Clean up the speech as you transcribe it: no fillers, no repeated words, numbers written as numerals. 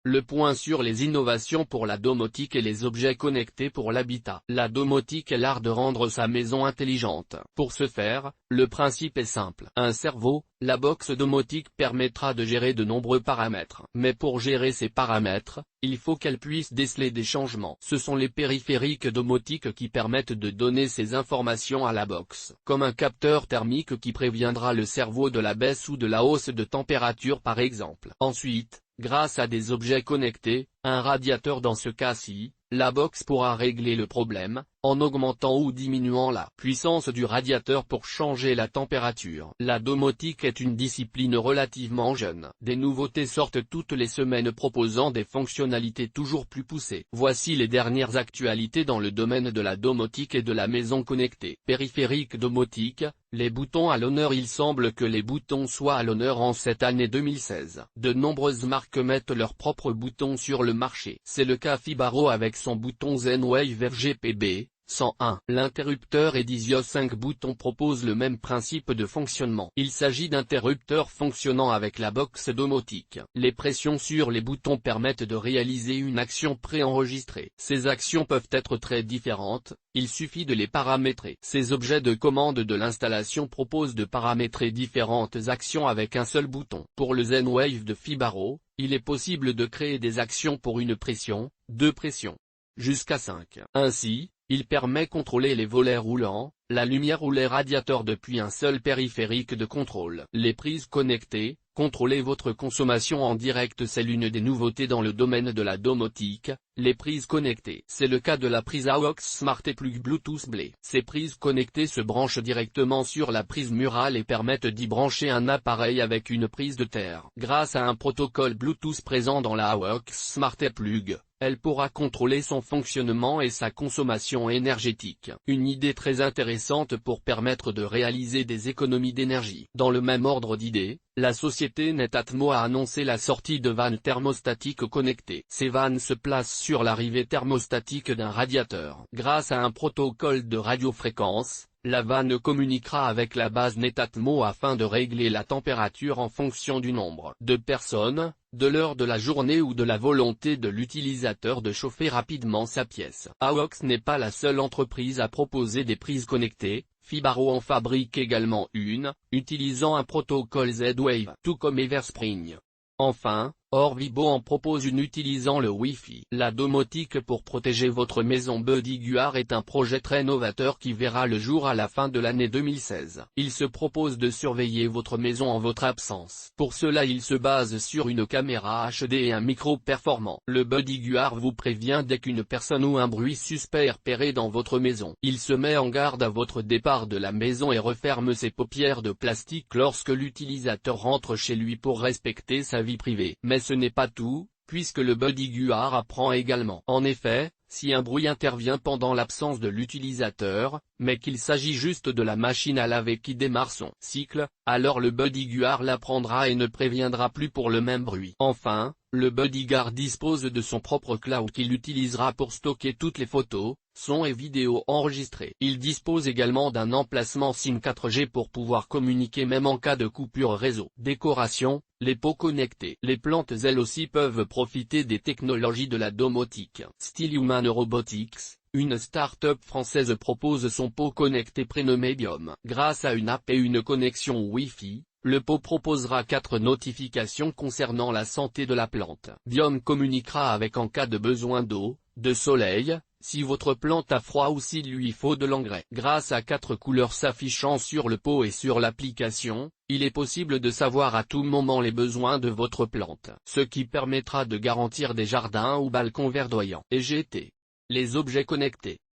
Le point sur les innovations pour la domotique et les objets connectés pour l'habitat. La domotique est l'art de rendre sa maison intelligente. Pour ce faire, le principe est simple. Un cerveau, la box domotique permettra de gérer de nombreux paramètres. Mais pour gérer ces paramètres, il faut qu'elle puisse déceler des changements. Ce sont les périphériques domotiques qui permettent de donner ces informations à la box, comme un capteur thermique qui préviendra le cerveau de la baisse ou de la hausse de température par exemple. Ensuite, grâce à des objets connectés, un radiateur dans ce cas-ci, la box pourra régler le problème, en augmentant ou diminuant la puissance du radiateur pour changer la température. La domotique est une discipline relativement jeune. Des nouveautés sortent toutes les semaines proposant des fonctionnalités toujours plus poussées. Voici les dernières actualités dans le domaine de la domotique et de la maison connectée. Périphérique domotique, les boutons à l'honneur. Il semble que les boutons soient à l'honneur en cette année 2016. De nombreuses marques mettent leurs propres boutons sur le marché. C'est le cas Fibaro avec son bouton Z-Wave FGPB 101. L'interrupteur Edisio 5 boutons propose le même principe de fonctionnement. Il s'agit d'interrupteurs fonctionnant avec la box domotique. Les pressions sur les boutons permettent de réaliser une action préenregistrée. Ces actions peuvent être très différentes, il suffit de les paramétrer. Ces objets de commande de l'installation proposent de paramétrer différentes actions avec un seul bouton. Pour le Z-Wave de Fibaro, il est possible de créer des actions pour une pression, 2 pressions, jusqu'à 5. Ainsi, il permet de contrôler les volets roulants, la lumière ou les radiateurs depuis un seul périphérique de contrôle. Les prises connectées, contrôlez votre consommation en direct. C'est l'une des nouveautés dans le domaine de la domotique, les prises connectées. C'est le cas de la prise AUX Smart et Plug Bluetooth Blé. Ces prises connectées se branchent directement sur la prise murale et permettent d'y brancher un appareil avec une prise de terre. Grâce à un protocole Bluetooth présent dans la AUX Smart et Plug, elle pourra contrôler son fonctionnement et sa consommation énergétique. Une idée très intéressante pour permettre de réaliser des économies d'énergie. Dans le même ordre d'idées, la société Netatmo a annoncé la sortie de vannes thermostatiques connectées. Ces vannes se placent sur l'arrivée thermostatique d'un radiateur. Grâce à un protocole de radiofréquence, la vanne communiquera avec la base Netatmo afin de régler la température en fonction du nombre de personnes, de l'heure de la journée ou de la volonté de l'utilisateur de chauffer rapidement sa pièce. AUX n'est pas la seule entreprise à proposer des prises connectées. Fibaro en fabrique également une, utilisant un protocole Z-Wave, tout comme Everspring. Enfin, Orvibo en propose une utilisant le Wi-Fi. La domotique pour protéger votre maison Bodyguard est un projet très novateur qui verra le jour à la fin de l'année 2016. Il se propose de surveiller votre maison en votre absence. Pour cela il se base sur une caméra HD et un micro performant. Le Bodyguard vous prévient dès qu'une personne ou un bruit suspect est repéré dans votre maison. Il se met en garde à votre départ de la maison et referme ses paupières de plastique lorsque l'utilisateur rentre chez lui pour respecter sa vie privée. Mais ce n'est pas tout, puisque le Bodyguard apprend également. En effet, si un bruit intervient pendant l'absence de l'utilisateur, mais qu'il s'agit juste de la machine à laver qui démarre son cycle, alors le Bodyguard l'apprendra et ne préviendra plus pour le même bruit. Enfin, le Bodyguard dispose de son propre cloud qu'il utilisera pour stocker toutes les photos, sons et vidéos enregistrés. Il dispose également d'un emplacement SIM 4G pour pouvoir communiquer même en cas de coupure réseau. Décoration, les pots connectés. Les plantes elles aussi peuvent profiter des technologies de la domotique. Style Human Robotics, une start-up française propose son pot connecté prénommé Biome. Grâce à une app et une connexion Wi-Fi, le pot proposera 4 notifications concernant la santé de la plante. Biome communiquera avec en cas de besoin d'eau, de soleil, si votre plante a froid ou s'il lui faut de l'engrais. Grâce à 4 couleurs s'affichant sur le pot et sur l'application, il est possible de savoir à tout moment les besoins de votre plante, ce qui permettra de garantir des jardins ou balcons verdoyants. Et GT. Les objets connectés.